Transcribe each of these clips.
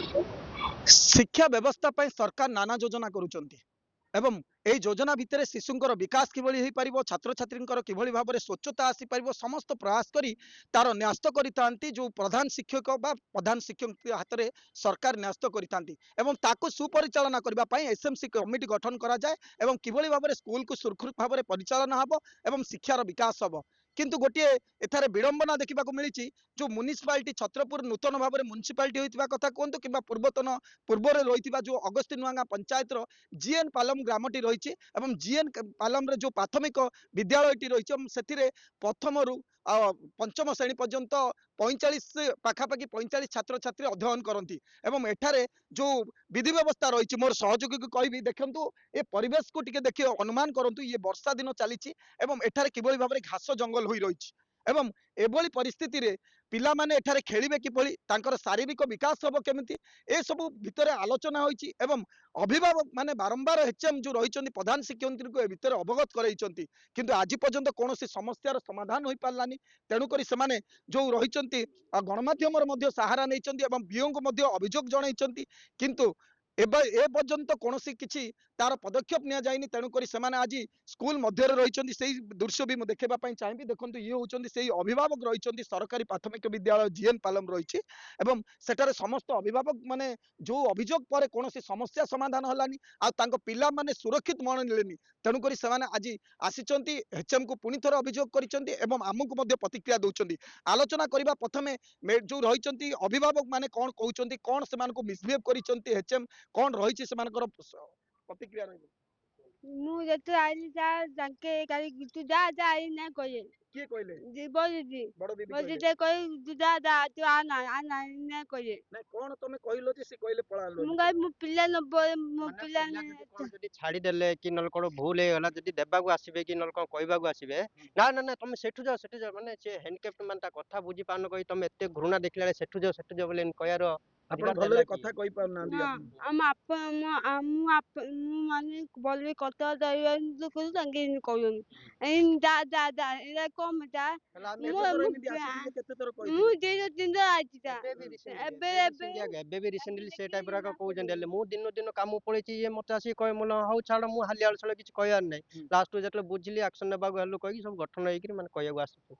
शिक्षा व्यवस्था पर सरकार नाना योजना करुँच एवं यही योजना भितर शिशुंर विकास किभली हो पार छात्र छात्री किभली भाव में स्वच्छता आसीपर समस्त प्रयास करी तार न्यास्त करते जो प्रधान शिक्षक बा प्रधान शिक्षक हाथ में सरकार न्यास्त करते सुपरिचालना करने एसएमसी कमिटी गठन कराए किभली भाव में स्कूल को सुरक्षित भाव में परिचालना हम एवं शिक्षार विकास हम किंतु गोटे एथारे विडंबना देखा मिली जो म्युनिसिपालिटी छत्रपुर नूतन भाव में म्युनिसिपालिटी होता कथा कहतु कि पूर्वतन पूर्व रही जो अगस्ती नुआगा पंचायत जीएन पालम ग्रामटी रही जीएन पालम जो प्राथमिक विद्यालयटी रही से प्रथम रु पंचम श्रेणी पर्यंत 45 पाखापाखि 45 छात्र छात्री अध्ययन करती एठारे जो विधि व्यवस्था रही मोर सहयोगी को कहि देखु ए परिवेश को टिके देखिए अनुमान करूँ ये वर्षा दिन चली एठारे किभली भाव में घास जंगल हो रही एवं एभली परिस्थिति रे पिला माने एठारे खेलिबे किभली तांकर शारीरिक विकास हबो केमिति ए सब भितरे आलोचना होईची एवं अभिभावक माने बारंबार एचएम जो रहिचंदी प्रधान शिक्षक को ए भितरे अवगत करैचंती किंतु आज पर्यंत कोनोसी समस्यार समाधान होई पारलानी तेणु करी समाने जो रहिचंती गणमाध्यमर मध्य सहारा नैचंती एवं बीओ को मध्य अभियोग जणाइचंती किंतु ए पर्यंत कौन किसी तार पदक्षेप नि जाइनि तेणुक आज स्कूल मध्य रही दृश्य भी देखा चाहिए देखो ये होती से अभिभावक रही सरकारी प्राथमिक विद्यालय जीएन पालम रही सेठारे समस्त अभिभावक माने जो अभियोग पर कौन समस्या समाधान हलानी पिला माने सुरक्षित मन मिलेनि तेणुक आज आसी एचएम को पुणी थर अभियोग करमको प्रतिक्रिया दौरान आलोचना करने प्रथमे जो रही अभिभावक माने कौन कहते कौन से मिसबिहेव कर एचएम कौन रही से प्रतिक्रिया रही ମୁଁ ଯେତେ ଆଇଲି ତାଙ୍କେ କାଲି ତୁ ଯା ଯା ଆଇ ନା କହିଲେ किए कहले ଯିବ ଦିଦି बड़ दीदी ମୋ कहले ଦିଦି କହି ତୁ ଯା ଯା ତୁ ଆ ନା ନା କହିଲେ ना कौन तुम कहलो जे से कहले पळालो ମୁଁ କହି ମୋ ପିଲା ନବ ମୋ ମାନେ ପିଲା ପିଲା ଯଦି କଣ ଯଦି ଛାଡିଦେଲେ କି ନହେଲେ କଣ ଭୁଲ ହେଇଗଲା ଯଦି ଦେବାକୁ ଆସିବେ କି ନହେଲେ କଣ କହିବାକୁ ଆସିବେ ନା ନା ନା ତମେ ସେଠୁ ଯାଅ ମାନେ ସେ ହ୍ୟାଣ୍ଡିକ୍ୟାପ୍ଟ ମାନେ ତା କଥା ବୁଝି ପାରୁନ କହି ତମେ ଏତେ ଘୃଣା ଦେଖିଲା ବେଳେ ସେଠୁ ଯାଅ ବୋଲି କହିବାର आपण ଅଧିକାର भलरे ଦେଲା कथा କିଏ? कहि पाउनांदी ହଁ ଆମ ବାପା ମୁଁ ମାନେ ଭଲ କଥାବାର୍ତ୍ତା ହେଇବା ତାଙ୍କେ କହୁଛନ୍ତି ଯା ଯା ଯା ଏଇଟା କମ ଯା ହେଲେ ଆମେ ମୁଁ केते थर ମୁଁ एमिति आसी जे केते थर ମୁଁ कहिथिले ଦିନ ତିନିଥର ଆଇଛି ତା ଏବେ ବି ରିସେଣ୍ଟଲି ସେ ଟାଇପ ର କହୁଛନ୍ତି ହେଲେ ମୁଁ ଦିନ କାମ ପଳେଇଛି ଇଏ ମତେ ଆସିକି କହେ ମୁଁ ହଉ ଛାଡ ମୁଁ ହାଲିଆ ଛାଡ କିଛି କହିବାର ନାହିଁ ଲାଷ୍ଟ ଯେତେବେଳେ ବୁଝିଲି ଆକ୍ସନ ନେବାକୁ ହେଲୁ କହିକି ସବୁ ଗଠନ ହେଇକି ମାନେ କହିବାକୁ ଆସୁଛୁ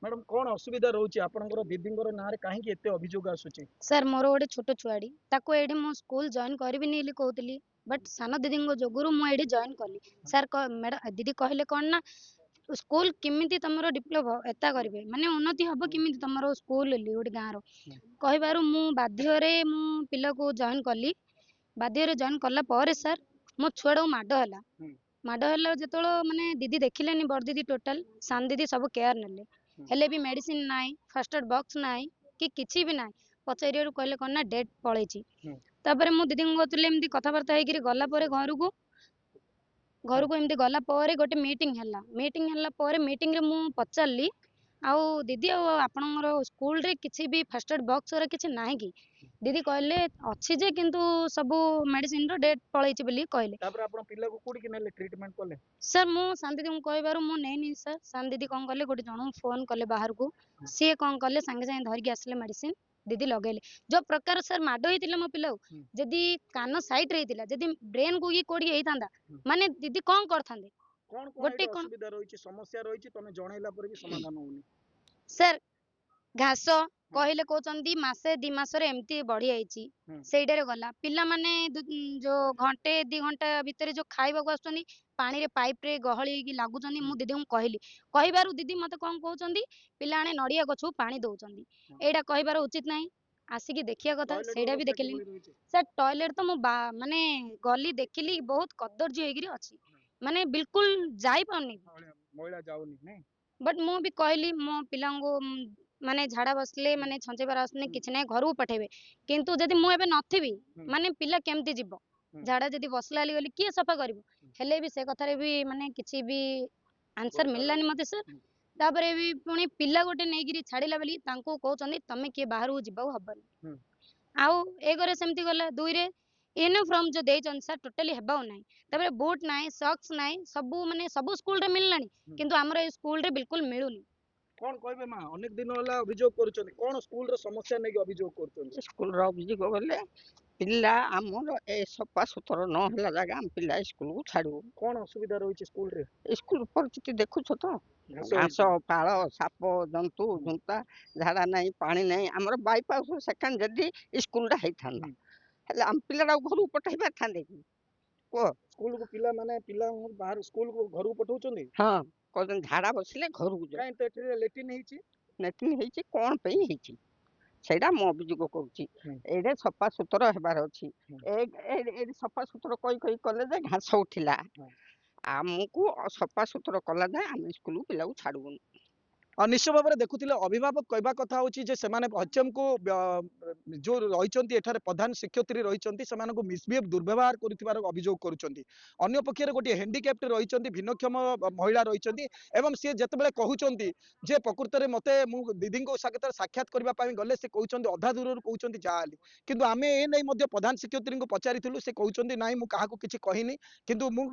मैडम कौन असुविधा रोचे आपनकर दीदींगर नारे काहे कि एते अभियोग आसुची सर मोर गोटे छोट छुआड़ी ताको एडी मो स्कूल जॉइन करबिनी ବୋଲି कहउतली बट सान दीदी जोगुरु मु एडी जॉइन कली सर मैडम दीदी कहले कोन ना स्कूल किमिति तमरो डेभलप एता करबे माने उन्नति हबो किमिति तमरो स्कूल ले गोटे गाँ रो कहबारु मु बाध्य रे मु पिला को जॉइन कली बाध्य रे जॉइन करला परे सर मो छुआडो माडो हला जेतलो माने दीदी देखिलेनी बड़ दीदी टोटल सान दीदी सब केयर नेले हेले भी मेडिसिन नाइ फर्स्ट एड बॉक्स नाइ कि किछि भी नाइ पचारियारू कहले कोन ना डेट पळेछि तापरे मु दीदी गतले एमदी कथाबार्ता हेगिरी गला परे घर को एमदी गला परे गोटे मीटिंग हला परे मीटिंग रे मु पचारली आउ दीदी आपनर स्कूल रे किछि भी फर्स्ट एड बॉक्स रे किछि नाही कि दीदी कहले अछि जे किंतु सब मेडिसिन रो डेट पळेछि बोली कहले तापर आपण पिला को कोडी कि नेले ट्रीटमेंट करले सर मु शांति दीदी कहबारु मु नहीं सर शांति दीदी कौन कले गोटे जन फोन कले बाहर को सी कौन कले संगे संगे धरिक आसले मेडिसिन दीदी लगेले जो प्रकार सर माड होइतिला मो पिला जदी कान साइड रे हितिला जदी ब्रेन को ये कोडी हेइतांदा माने दीदी कौन करथांदे कौन गोटे कौन असुविधा रही समस्या रही तमे जणैला पर भी समाधान होउनी सर घास कहले कहते मासे 2 मासरे एमती बढ़ी जाइए सेटारे गला पिला माने जो घंटे 2 घंटा भितर जो खाइबा को आसुचंदी पानी रे पाइप रे गहली की लागुचंदी मु दीदी को कहली कहिबारु दीदी मते कोन कहउचंदी पिला आने नड़िया गछु पानी दउचंदी एडा कहिबार उचित नाही आसिकी देखिया कथा सेडा भी देखली सर टॉयलेट तो मु माने गली देखिली बहुत कदर्जी हेगिरी अछि माने बिल्कुल जाई पाउनी महिला जाउनी नै बट मु भी कहली मो पिला को माने झाड़ा बसले माने छंचेबार आसने किछि नै घर को पठेबे किंतु जदि मु एबे नथिबी माने पिला केमती जीवो झाड़ा जदि बसला गली किए सफा करबो हेले भी से कथारे भी माने किछि भी आंसर मिललानी मते सर तापरे भी पुणी पिला गोटे नेगिरी छाड़िला बेली तांको कहउचंदी तमे के बाहर को जिबाउ हबनी आउ एगरे सेमती गला दुई रे यूनिफॉर्म जो देइचन सर टोटली हेबाउ नाही तापरे बूट नाही सॉक्स नाही सब माने सब स्कूल रे मिललानी किंतु हमर स्कूल रे बिल्कुल मिलुनी କଣ କହିବେ ମା ଅନେକ ଦିନ ହେଲା ଅଭିଯୋଗ କରୁଛନ୍ତି କଣ ସ୍କୁଲର ସମସ୍ୟା ନେଇକି ଅଭିଯୋଗ କରୁଛନ୍ତି? ସ୍କୁଲର ଅଭିଯୋଗ ବୋଲେ ପିଲା ଆମର ଏ ସଫା ସୁତର ନ ହେଲା ଜାଗା ଆମେ ପିଲା ସ୍କୁଲକୁ ଛାଡ଼ିବୁ। କଣ ଅସୁବିଧା ରହିଛି ସ୍କୁଲରେ? ସ୍କୁଲ ପରିସ୍ଥିତି ଦେଖୁଛ ତ, ଘାସ ଘାସ ହେଇଛି। ପାଳ ସାପ ଜନ୍ତୁ ଜୁନ୍ତା, ଝାଡ଼ା ନାହିଁ ପାଣି ନାହିଁ। ଆମର ବାଇପାସ୍ ସେକେଣ୍ଡ ଯଦି ସ୍କୁଲଟା ହେଇଥାନ୍ତା, ହେଲେ ଆମ ପିଲାଟାକୁ ଘରକୁ ପଠାଇ ପାରିଥାନ୍ତେ କି କୁହ? ସ୍କୁଲକୁ ପିଲାଙ୍କୁ ବାହାର ସ୍କୁଲକୁ ଘରକୁ ପଠଉଛନ୍ତି? ହଁ, କହୁଛନ୍ତି ଝାଡ଼ା ବସିଲେ ଘରକୁ ଯାଅ। କାହିଁ ତ ଏଠି ଲେଟ୍ରିନ୍ ହେଇଛି। ନେଟିଂ ହେଇଛି, କ'ଣ ପାଇଁ ହେଇଛି ସେଇଟା ମୁଁ ଅଭିଯୋଗ କରୁଛି। ଏଇଟା ସଫା ସୁତର ହେବାର ଅଛି। ଏଇଠି ସଫା ସୁତର କହି କଲେ ଯେ ଘାସ ଉଠିଲା। ଆମକୁ ସଫା ସୁତର କଲା ଯାଏ ଆମେ ସ୍କୁଲକୁ ପିଲାକୁ ଛାଡ଼ିବୁନି। ନିଶ୍ଚୟ ଭାବରେ ଦେଖୁଥିଲେ ଅଭିଭାବକ କହିବା କଥା ହଉଛି ଯେ ସେମାନେ ଏଚଏମ୍କୁ ଯୋଉ ରହିଛନ୍ତି ଏଠାରେ ପ୍ରଧାନ ଶିକ୍ଷୟତ୍ରୀ ରହିଛନ୍ତି ସେମାନଙ୍କୁ ମିସବିହେଭ ଦୁର୍ବ୍ୟବହାର କରୁଥିବାର ଅଭିଯୋଗ କରୁଛନ୍ତି। ଅନ୍ୟ ପକ୍ଷରେ ଗୋଟିଏ ହ୍ୟାଣ୍ଡିକ୍ୟାପ୍ଟ ରହିଛନ୍ତି, ଭିନ୍ନକ୍ଷମ ମହିଳା ରହିଛନ୍ତି ଏବଂ ସିଏ ଯେତେବେଳେ କହୁଛନ୍ତି ଯେ ପ୍ରକୃତରେ ମତେ ମୁଁ ଦିଦିଙ୍କ ସାକ୍ଷାତ କରିବା ପାଇଁ ଗଲେ ସେ କହୁଛନ୍ତି ଅଧା ଦୂରରୁ କହୁଛନ୍ତି ଯାଆଲି, କିନ୍ତୁ ଆମେ ଏ ନେଇ ମଧ୍ୟ ପ୍ରଧାନ ଶିକ୍ଷୟତ୍ରୀଙ୍କୁ ପଚାରିଥିଲୁ। ସେ କହୁଛନ୍ତି ନାଇଁ ମୁଁ କାହାକୁ କିଛି କହିନି, କିନ୍ତୁ ମୁଁ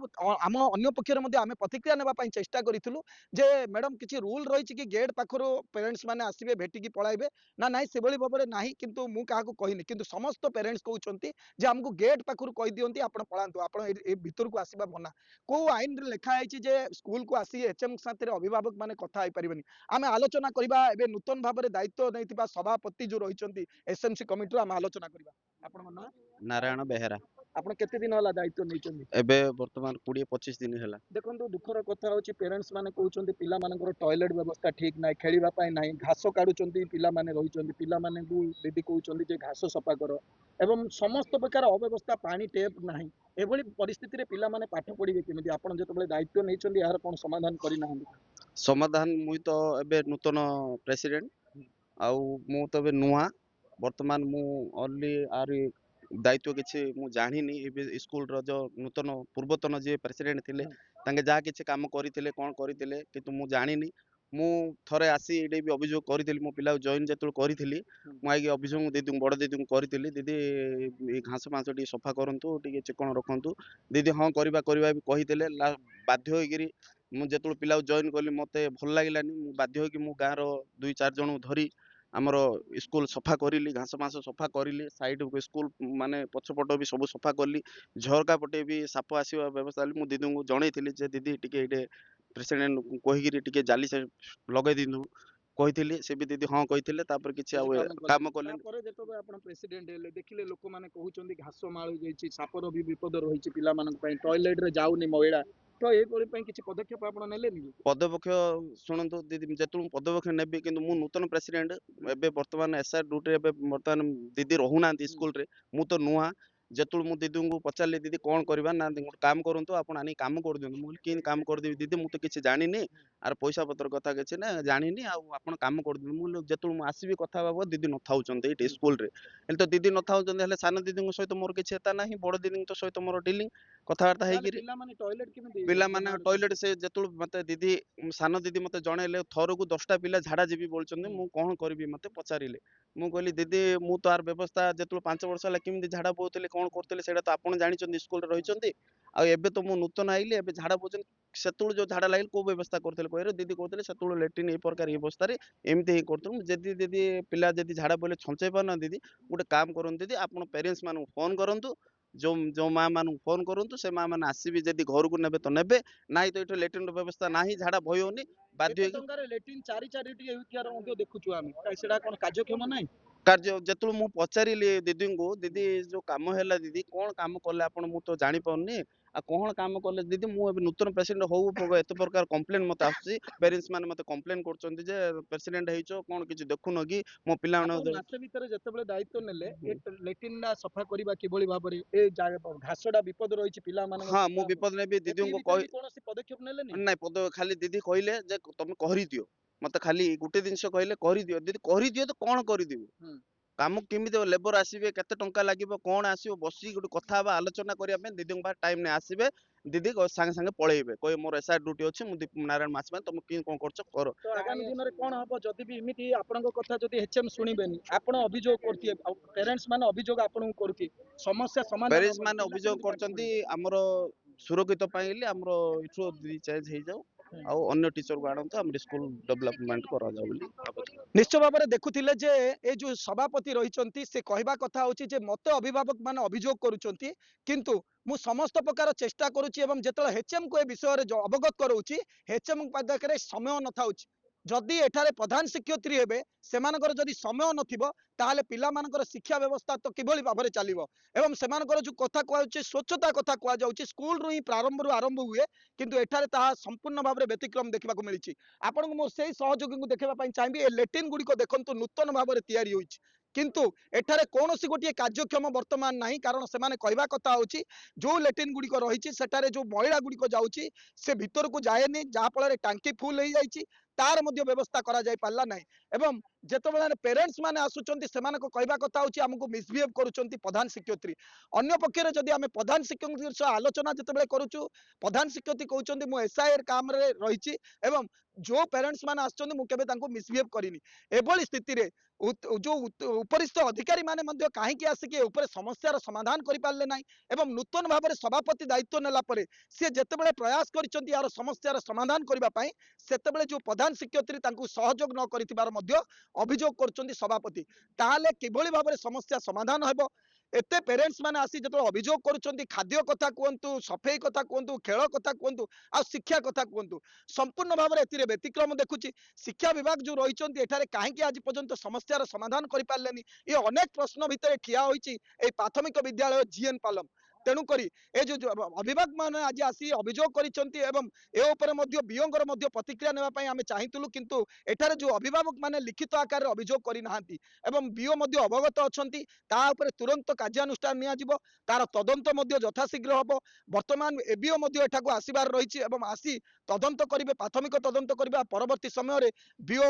ଆମ ଅନ୍ୟ ପକ୍ଷରେ ମଧ୍ୟ ଆମେ ପ୍ରତିକ୍ରିୟା ନେବା ପାଇଁ ଚେଷ୍ଟା କରିଥିଲୁ ଯେ ମ୍ୟାଡାମ କିଛି ରୁଲ ରହିଛି କି ଗେଟ୍ ପାଖରୁ ପ୍ୟାରେଣ୍ଟସ୍ ମାନେ ଆସିବେ ଭେଟିକି ପଳାଇବେ ନା ନାହିଁ ସେଭଳି ଭାବରେ ନାହିଁ, କିନ୍ତୁ ମୁଁ କାହାକୁ କହିନି। କିନ୍ତୁ ସମସ୍ତ ପ୍ୟାରେଣ୍ଟସ୍ କହୁଛନ୍ତି ଯେ ଆମକୁ ଗେଟ୍ ପାଖରୁ କହିଦିଅନ୍ତି ଆପଣ ପଳାନ୍ତୁ, ଆପଣ ଏ ଭିତରକୁ ଆସିବା ମନା। କୋଉ ଆଇନରେ ଲେଖା ହେଇଛି ଯେ ସ୍କୁଲକୁ ଆସି ଏଚଏମ୍ ସାଥିରେ ଅଭିଭାବକ ମାନେ କଥା ହେଇପାରିବେନି? ଆମେ ଆଲୋଚନା କରିବା ଏବେ ନୂତନ ଭାବରେ ଦାୟିତ୍ୱ ନେଇଥିବା ସଭାପତି ଯୋଉ ରହିଛନ୍ତି ଏସଏମସି କମିଟିରୁ ଆମେ ଆଲୋଚନା କରିବା। ଆପଣଙ୍କ ନାଁ? ନାରାୟଣ ବେହେରା। ଆପଣ କେତେ ଦିନ ହେଲା ଦାୟିତ୍ୱ ନେଇଛନ୍ତି? ଏବେ ବର୍ତ୍ତମାନ 20-25 ଦିନ ହେଲା। ଦେଖନ୍ତୁ ଦୁଃଖର କଥା ହଉଛି ପ୍ୟାରେଣ୍ଟସ୍ ମାନେ କହୁଛନ୍ତି ପିଲାମାନଙ୍କର ଟଏଲେଟ ବ୍ୟବସ୍ଥା ଠିକ ନାହିଁ, ଖେଳିବା ପାଇଁ ନାହିଁ, ଘାସ କାଢୁଛନ୍ତି ପିଲାମାନେ ରହିଛନ୍ତି, ପିଲାମାନଙ୍କୁ ଦିଦି କହୁଛନ୍ତି ଯେ ଘାସ ସଫା କର ଏବଂ ସମସ୍ତ ପ୍ରକାର ଅବ୍ୟବସ୍ଥା, ପାଣି ଟେପ୍ ନାହିଁ। ଏଭଳି ପରିସ୍ଥିତିରେ ପିଲାମାନେ ପାଠ ପଢିବେ କେମିତି? ଆପଣ ଯେତେବେଳେ ଦାୟିତ୍ୱ ନେଇଛନ୍ତି ଏହାର କଣ ସମାଧାନ କରିନାହାନ୍ତି? ସମାଧାନ ମୁଇଁ ତ ଏବେ ନୂତନ ପ୍ରେସିଡେଣ୍ଟ ଆଉ ମୁଁ ତ ଏବେ ନୂଆ ବର୍ତ୍ତମାନ ମୁଁ ଓନ୍ଲି ଆରି ଦାୟିତ୍ୱ କିଛି ମୁଁ ଜାଣିନି। ଏବେ ସ୍କୁଲର ଯୋଉ ନୂତନ ପୂର୍ବତନ ଯିଏ ପ୍ରେସିଡେଣ୍ଟ ଥିଲେ ତାଙ୍କେ ଯାହା କିଛି କାମ କରିଥିଲେ କ'ଣ କରିଥିଲେ କିନ୍ତୁ ମୁଁ ଜାଣିନି। ମୁଁ ଥରେ ଆସି ଏଇଠି ବି ଅଭିଯୋଗ କରିଥିଲି, ମୋ ପିଲାକୁ ଜଏନ୍ ଯେତେବେଳେ କରିଥିଲି ମୁଁ ଆଇକି ଅଭିଯୋଗ ଦିଦିଙ୍କୁ ବଡ଼ ଦିଦିଙ୍କୁ କରିଥିଲି, ଦିଦି ଏ ଘାସ ଫାଁସ ଟିକେ ସଫା କରନ୍ତୁ, ଟିକେ ଚିକ୍କଣ ରଖନ୍ତୁ। ଦିଦି ହଁ କରିବା ବି କହିଥିଲେ। ବାଧ୍ୟ ହୋଇକିରି ମୁଁ ଯେତେବେଳେ ପିଲାକୁ ଜଏନ୍ କଲି ମୋତେ ଭଲ ଲାଗିଲାନି, ମୁଁ ବାଧ୍ୟ ହୋଇକି ମୁଁ ଗାଁର 2-4 ଜଣଙ୍କୁ ଧରି ଆମର ସ୍କୁଲ ସଫା କରିଲି, ଘାସ ଫାଁସ ସଫା କରିଲି, ସାଇଡ୍ ସ୍କୁଲ ମାନେ ପଛପଟ ବି ସବୁ ସଫା କଲି, ଝରକା ପଟେ ବି ସାପ ଆସିବା ବ୍ୟବସ୍ଥା ହେଲି। ମୁଁ ଦିଦିଙ୍କୁ ଜଣେଇଥିଲି ଯେ ଦିଦି ଟିକେ ଏଇଠି ପ୍ରେସିଡେଣ୍ଟ କହିକିରି ଟିକେ ଜାଲି ଲଗେଇ ଦିଅନ୍ତୁ କହିଥିଲି, ସେ ବି ଦିଦି ହଁ କହିଥିଲେ। ତାପରେ କିଛି ଆଉ କାମ କଲେନି। ତାପରେ ଯେତେବେଳେ ଆପଣ ପ୍ରେସିଡେଣ୍ଟ ହେଲେ ଦେଖିଲେ ଲୋକମାନେ କହୁଛନ୍ତି ଘାସ ମାଳ ଯାଇଛି, ସାପର ବି ବିପଦ ରହିଛି ପିଲାମାନଙ୍କ ପାଇଁ, ଟଏଲେଟରେ ଯାଉନି ମହିଳା, ତ ଏପରି ପାଇଁ କିଛି ପଦକ୍ଷେପ ଆପଣ ନେଲେନି? ପଦପକ୍ଷ ଶୁଣନ୍ତୁ ଦିଦି, ଯେତେବେଳେ ମୁଁ ପଦପକ୍ଷ ନେବି କିନ୍ତୁ ମୁଁ ନୂତନ ପ୍ରେସିଡେଣ୍ଟ ଏବେ ବର୍ତ୍ତମାନ ଏସ୍ଆର୍ ଡ୍ୟୁଟିରେ ଏବେ ବର୍ତ୍ତମାନ ଦିଦି ରହୁନାହାନ୍ତି ସ୍କୁଲରେ, ମୁଁ ତ ନୂଆ। ଯେତେବେଳେ ମୁଁ ଦିଦିଙ୍କୁ ପଚାରିଲି ଦିଦି କ'ଣ କରିବା, ନା ଗୋଟେ କାମ କରନ୍ତୁ ଆପଣ ଆଣି କାମ କରିଦିଅନ୍ତୁ। ମୁଁ କହିଲି କେମିତି କାମ କରିଦେବି ଦିଦି, ମୁଁ ତ କିଛି ଜାଣିନି, ଆର ପଇସା ପତ୍ର କଥା କିଛି ନା ଜାଣିନି, ଆଉ ଆପଣ କାମ କରିଦିଅନ୍ତୁ। ମୁଁ ଯେତେବେଳେ ମୁଁ ଆସିବି କଥା ହେବାକୁ ଦିଦି ନଥାଉଛନ୍ତି ଏଇଠି ସ୍କୁଲରେ, ହେଲେ ତ ଦିଦି ନଥାଉଛନ୍ତି, ହେଲେ ସାନ ଦିଦିଙ୍କ ସହିତ ମୋର କିଛି ଏତା ନାହିଁ, ବଡ଼ ଦିଦିଙ୍କ ସହିତ ମୋର ଡିଲିଂ କଥାବାର୍ତ୍ତା ହେଇକିରି ପିଲାମାନେ ଟଏଲେଟ କେମିତି? ପିଲାମାନେ ଟଏଲେଟ ସେ ଯେତେବେଳେ ମତେ ଦିଦି ସାନ ଦିଦି ମତେ ଜଣେଇଲେ ଥରକୁ 10ଟା ପିଲା ଝାଡ଼ା ଯିବି ବୋଲୁଛନ୍ତି, ମୁଁ କ'ଣ କରିବି ମତେ ପଚାରିଲେ। ମୁଁ କହିଲି ଦିଦି ମୁଁ ତ ଆର ବ୍ୟବସ୍ଥା ଯେତେବେଳେ 5 ବର୍ଷ ହେଲା କେମିତି ଝାଡ଼ା ବୋହୁଥିଲେ କ'ଣ କରୁଥିଲେ ସେଇଟା ତ ଆପଣ ଜାଣିଛନ୍ତି, ସ୍କୁଲରେ ରହିଛନ୍ତି। ଆଉ ଏବେ ତ ମୁଁ ନୂତନ ଆଇଲି, ଏବେ ଝାଡ଼ା ବୋହୁଛନ୍ତି, ସେତେବେଳେ ଯୋଉ ଝାଡ଼ା ଲାଗିଲେ କୋଉ ବ୍ୟବସ୍ଥା କରୁଥିଲେ କହିଲେ? ଦିଦି କହୁଥିଲେ ସେତେବେଳେ ଲେଟ୍ରିନ୍ ଏଇ ପ୍ରକାର ଏ ଅବସ୍ଥାରେ ଏମିତି ହିଁ କରୁଥିଲୁ। ଯଦି ଦିଦି ପିଲା ଯଦି ଝାଡ଼ା ବୋଇଲେ ଛଞ୍ଚେଇ ପାରୁନାହାନ୍ତି ଦିଦି, ଗୋଟେ କାମ କରନ୍ତୁ ଦିଦି, ଆପଣ ପ୍ୟାରେଣ୍ଟସ୍ ମାନଙ୍କୁ ଫୋନ କରନ୍ତୁ, ଯୋଉ ମା ମାନଙ୍କୁ ଫୋନ କରନ୍ତୁ, ସେ ମା ମାନେ ଆସିବି ଯଦି ଘରକୁ ନେବେ ତ ନେବେ, ନାଇଁ ତ ଏଠି ଲେଟ୍ରିନ୍ ବ୍ୟବସ୍ଥା ନାହିଁ, ଝାଡ଼ା ଭୟ ହଉନି, ବାଧ୍ୟ ହେଇକି ଲେଟ୍ରିନ୍ ଚାରିଟି ହେଉଥିବାର ମଧ୍ୟ ଦେଖୁଛୁ ଆମେ, ସେଟା କ'ଣ କାର୍ଯ୍ୟକ୍ଷମ ନାହିଁ? କାର୍ଯ୍ୟ ଯେତେବେଳେ ମୁଁ ପଚାରିଲି ଦିଦିଙ୍କୁ, ଦିଦି ଯୋଉ କାମ ହେଲା ଦିଦି କ'ଣ କାମ କଲେ ଆପଣ, ମୁଁ ତ ଜାଣିପାରୁନି, ଆଉ କ'ଣ କାମ କଲେ ଦିଦି? ମୁଁ ଏବେ ନୂତନ ପ୍ରେସିଡେଣ୍ଟ ହଉ ଏତେ ପ୍ରକାର କମ୍ପ୍ଲେନ ମତେ ଆସୁଛି, ପ୍ୟାରେଣ୍ଟସ୍ ମାନେ ମତେ କମ୍ପ୍ଲେନ କରୁଛନ୍ତି ଯେ ପ୍ରେସିଡେଣ୍ଟ ହେଇଛ କ'ଣ କିଛି ଦେଖୁନ କି ମୋ ପିଲାମାନଙ୍କୁ। ମାସେ ଭିତରେ ଯେତେବେଳେ ଦାୟିତ୍ୱ ନେଲେ ଏ ଲେଟ୍ରିନ୍ ଟା ସଫା କରିବା କିଭଳି ଭାବରେ, ଏ ଘାସଟା ବିପଦ ରହିଛି ପିଲାମାନଙ୍କ? ହଁ ମୁଁ ବିପଦ ନେବି ଦିଦିଙ୍କୁ କହି, କୌଣସି ପଦକ୍ଷେପ ନେଲେନି? ନାଇଁ ଖାଲି ଦିଦି କହିଲେ ଯେ ତମେ କରିଦିଅ, ମତେ ଖାଲି ଗୋଟେ ଜିନିଷ କହିଲେ କରିଦିଅ। ଦିଦି କରିଦିଅ ତ କ'ଣ କରିଦିଅ? କାମ କେମିତି ଲେବର ଆସିବେ, କେତେ ଟଙ୍କା ଲାଗିବ, କ'ଣ ଆସିବ, ବସିକି ଗୋଟେ କଥା ହେବା, ଆଲୋଚନା କରିବା ପାଇଁ ଦିଦିଙ୍କ ପାଖରେ ଟାଇମ୍ ନେଇ ଆସିବେ। ଦିଦି ସାଙ୍ଗେ ସାଙ୍ଗେ ପଳେଇବେ, କହିବେ ମୋର ଏସ୍ଆର୍ ଡ୍ୟୁଟି ଅଛି, ମୁଁ ନାରାୟଣ ମାସ ପାଇଁ ତମେ କ'ଣ କରୁଛ କର। ତ ଆଗାମୀ ଦିନରେ କ'ଣ ହବ ଯଦି ବି ଏମିତି ଆପଣଙ୍କ କଥା ଯଦି ଏଚଏମ୍ ଶୁଣିବେନି? ଆପଣ ଅଭିଯୋଗ କରୁଥିବେ, ପ୍ୟାରେଣ୍ଟସ୍ ମାନେ ଅଭିଯୋଗ ଆପଣଙ୍କୁ କରୁଥିବେ, ସମସ୍ୟା ସମାଧାନ ପ୍ୟାରେଣ୍ଟସ୍ ମାନେ ଅଭିଯୋଗ କରୁଛନ୍ତି ଆମର ସୁରକ୍ଷିତ ପାଇଁ, ଆମର ଏଠୁ ଚେଞ୍ଜ ହେଇଯାଉ। ଆଉ ଅନ୍ୟ ଟିଚରକୁ ଆଣନ୍ତୁ ଆମର ସ୍କୁଲ ଡେଭଲପମେଣ୍ଟ କରାଯାଉ ବୋଲି ଭାବୁଛୁ। ନିଶ୍ଚୟ ଭାବରେ ଦେଖୁଥିଲେ ଯେ ଏ ଯୋଉ ସଭାପତି ରହିଛନ୍ତି ସେ କହିବା କଥା ହଉଛି ଯେ ମତେ ଅଭିଭାବକ ମାନେ ଅଭିଯୋଗ କରୁଛନ୍ତି କିନ୍ତୁ ମୁଁ ସମସ୍ତ ପ୍ରକାର ଚେଷ୍ଟା କରୁଛି ଏବଂ ଯେତେବେଳେ HM କୁ ଏ ବିଷୟରେ ଅବଗତ କରାଉଛି HM ପାଖରେ ସମୟ ନଥାଉଛି ଯଦି ଏଠାରେ ପ୍ରଧାନ ଶିକ୍ଷୟତ୍ରୀ ହେବେ ସେମାନଙ୍କର ଯଦି ସମୟ ନଥିବ ତାହେଲେ ପିଲାମାନଙ୍କର ଶିକ୍ଷା ବ୍ୟବସ୍ଥା ତ କିଭଳି ଭାବରେ ଚାଲିବ ଏବଂ ସେମାନଙ୍କର ଯୋଉ କଥା କୁହାଯାଉଛି ସ୍ୱଚ୍ଛତା କଥା କୁହାଯାଉଛି ସ୍କୁଲରୁ ହିଁ ପ୍ରାରମ୍ଭରୁ ଆରମ୍ଭ ହୁଏ କିନ୍ତୁ ଏଠାରେ ତାହା ସମ୍ପୂର୍ଣ୍ଣ ଭାବରେ ବ୍ୟତିକ୍ରମ ଦେଖିବାକୁ ମିଳିଛି ଆପଣଙ୍କୁ ମୁଁ ସେଇ ସହଯୋଗୀଙ୍କୁ ଦେଖିବା ପାଇଁ ଚାହିଁବି ଏ ଲେଟ୍ରିନ୍ ଗୁଡିକ ଦେଖନ୍ତୁ ନୂତନ ଭାବରେ ତିଆରି ହୋଇଛି କିନ୍ତୁ ଏଠାରେ କୌଣସି ଗୋଟିଏ କାର୍ଯ୍ୟକ୍ଷମ ବର୍ତ୍ତମାନ ନାହିଁ କାରଣ ସେମାନେ କହିବା କଥା ହଉଛି ଯୋଉ ଲେଟ୍ରିନ୍ ଗୁଡିକ ରହିଛି ସେଠାରେ ଯୋଉ ମଇଳା ଗୁଡିକ ଯାଉଛି ସେ ଭିତରକୁ ଯାଏନି ଯାହା ଫଳରେ ଟାଙ୍କି ଫୁଲ ହେଇଯାଇଛି ତାର ମଧ୍ୟ ବ୍ୟବସ୍ଥା କରାଯାଇ ପାରିଲା ନାହିଁ ଏବଂ ଯେତେବେଳେ ପେରେଣ୍ଟସ୍ ମାନେ ଆସୁଛନ୍ତି ସେମାନଙ୍କ କହିବା କଥା ହଉଛି ଆମକୁ ମିସବିହେଭ୍ କରୁଛନ୍ତି ପ୍ରଧାନ ଶିକ୍ଷୟତ୍ରୀ ଅନ୍ୟ ପକ୍ଷରେ ଯଦି ଆମେ ପ୍ରଧାନ ଶିକ୍ଷକଙ୍କ ସହ ଆଲୋଚନା ଯେତେବେଳେ କରୁଛୁ ପ୍ରଧାନ ଶିକ୍ଷୟତ୍ରୀ କହୁଛନ୍ତି ମୁଁ SIR କାମରେ ରହିଛି ଏବଂ ଯୋଉ ପ୍ୟାରେଣ୍ଟସ୍ ମାନେ ଆସୁଛନ୍ତି ମୁଁ କେବେ ତାଙ୍କୁ ମିସବିହେଭ୍ କରିନି ଏଭଳି ସ୍ଥିତିରେ ଯୋଉ ଉପରିସ୍ଥ ଅଧିକାରୀ ମାନେ ମଧ୍ୟ କାହିଁକି ଆସିକି ଉପରେ ସମସ୍ୟାର ସମାଧାନ କରିପାରିଲେ ନାହିଁ ଏବଂ ନୂତନ ଭାବରେ ସଭାପତି ଦାୟିତ୍ୱ ନେଲା ପରେ ସେ ଯେତେବେଳେ ପ୍ରୟାସ କରିଛନ୍ତି ଏହାର ସମସ୍ୟାର ସମାଧାନ କରିବା ପାଇଁ ସେତେବେଳେ ଯୋଉ ପ୍ରଧାନ ଶିକ୍ଷୟତ୍ରୀ ତାଙ୍କୁ ସହଯୋଗ ନ କରିଥିବାର ମଧ୍ୟ ଅଭିଯୋଗ କରୁଛନ୍ତି ସଭାପତି ତାହେଲେ କିଭଳି ଭାବରେ ସମସ୍ୟା ସମାଧାନ ହେବ ଏତେ ପ୍ୟାରେଣ୍ଟସ୍ ମାନେ ଆସି ଯେତେବେଳେ ଅଭିଯୋଗ କରୁଛନ୍ତି ଖାଦ୍ୟ କଥା କୁହନ୍ତୁ ସଫେଇ କଥା କୁହନ୍ତୁ ଖେଳ କଥା କୁହନ୍ତୁ ଆଉ ଶିକ୍ଷା କଥା କୁହନ୍ତୁ ସମ୍ପୂର୍ଣ୍ଣ ଭାବରେ ଏଥିରେ ବ୍ୟତିକ୍ରମ ଦେଖୁଛି ଶିକ୍ଷା ବିଭାଗ ଯୋଉ ରହିଛନ୍ତି ଏଠାରେ କାହିଁକି ଆଜି ପର୍ଯ୍ୟନ୍ତ ସମସ୍ୟାର ସମାଧାନ କରିପାରିଲେନି ଏ ଅନେକ ପ୍ରଶ୍ନ ଭିତରେ ଠିଆ ହୋଇଛି এই ପ୍ରାଥମିକ ବିଦ୍ୟାଳୟ GN ପାଲମ ତେଣୁକରି ଏ ଯୋଉ ଅଭିଭାବକ ମାନେ ଆଜି ଆସି ଅଭିଯୋଗ କରିଛନ୍ତି ଏବଂ ଏ ଉପରେ ମଧ୍ୟ ବିଓଙ୍କର ମଧ୍ୟ ପ୍ରତିକ୍ରିୟା ନେବା ପାଇଁ ଆମେ ଚାହିଁଥିଲୁ କିନ୍ତୁ ଏଠାରେ ଯୋଉ ଅଭିଭାବକ ମାନେ ଲିଖିତ ଆକାରରେ ଅଭିଯୋଗ କରିନାହାନ୍ତି ଏବଂ ବିଓ ମଧ୍ୟ ଅବଗତ ଅଛନ୍ତି ତା ଉପରେ ତୁରନ୍ତ କାର୍ଯ୍ୟାନୁଷ୍ଠାନ ନିଆଯିବ ତାର ତଦନ୍ତ ମଧ୍ୟ ଯଥାଶୀଘ୍ର ହବ ବର୍ତ୍ତମାନ ଏବିଓ ମଧ୍ୟ ଏଠାକୁ ଆସିବାର ରହିଛି ଏବଂ ଆସି ତଦନ୍ତ କରିବେ ପ୍ରାଥମିକ ତଦନ୍ତ କରିବା ପରବର୍ତ୍ତୀ ସମୟରେ ବିଓ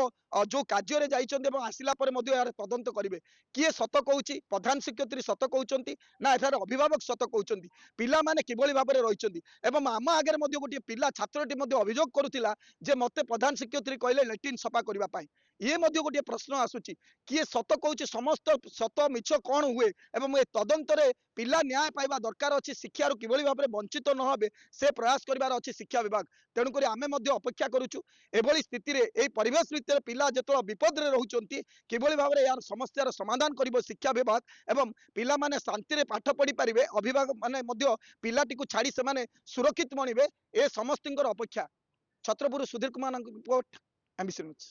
ଯୋଉ କାର୍ଯ୍ୟରେ ଯାଇଛନ୍ତି ଏବଂ ଆସିଲା ପରେ ମଧ୍ୟ ଏହାର ତଦନ୍ତ କରିବେ କିଏ ସତ କହୁଛି ପ୍ରଧାନ ଶିକ୍ଷୟତ୍ରୀ ସତ କହୁଛନ୍ତି ନା ଏଠାରେ ଅଭିଭାବକ ସତ କହୁଛନ୍ତି ପିଲାମାନେ କିଭଳି ଭାବରେ ରହିଛନ୍ତି ଏବଂ ଆମ ଆଗରେ ମଧ୍ୟ ଗୋଟିଏ ପିଲା ଛାତ୍ରଟି ମଧ୍ୟ ଅଭିଯୋଗ କରୁଥିଲା ଯେ ମତେ ପ୍ରଧାନ ଶିକ୍ଷୟତ୍ରୀ କହିଲେ ଲେଟ୍ରିନ୍ ସଫା କରିବା ପାଇଁ ଇଏ ମଧ୍ୟ ଗୋଟିଏ ପ୍ରଶ୍ନ ଆସୁଛି କିଏ ସତ କହୁଛି ସମସ୍ତ ସତ ମିଛ କଣ ହୁଏ ଏବଂ ଏ ତଦନ୍ତରେ ପିଲା ନ୍ୟାୟ ପାଇବା ଦରକାର ଅଛି ଶିକ୍ଷାରୁ କିଭଳି ଭାବରେ ବଞ୍ଚିତ ନ ହେବେ ସେ ପ୍ରୟାସ କରିବାର ଅଛି ଶିକ୍ଷା ବିଭାଗ ତେଣୁକରି ଆମେ ମଧ୍ୟ ଅପେକ୍ଷା କରୁଛୁ ଏଭଳି ସ୍ଥିତିରେ এই ପରିବେଶ ଭିତରେ ପିଲା ଯେତେବେଳେ ବିପଦରେ ରହୁଛନ୍ତି କିଭଳି ଭାବରେ ଏହାର ସମସ୍ୟାର ସମାଧାନ କରିବ ଶିକ୍ଷା ବିଭାଗ ଏବଂ ପିଲାମାନେ ଶାନ୍ତିରେ ପାଠ ପଢି ପାରିବେ ଅଭିଭାବକ ମାନେ ମଧ୍ୟ ପିଲାଟିକୁ ଛାଡି ସେମାନେ ସୁରକ୍ଷିତ ମଣିବେ ଏ ସମସ୍ତଙ୍କର ଅପେକ୍ଷା Chhatrapur Sudhir Kumar report MBC news.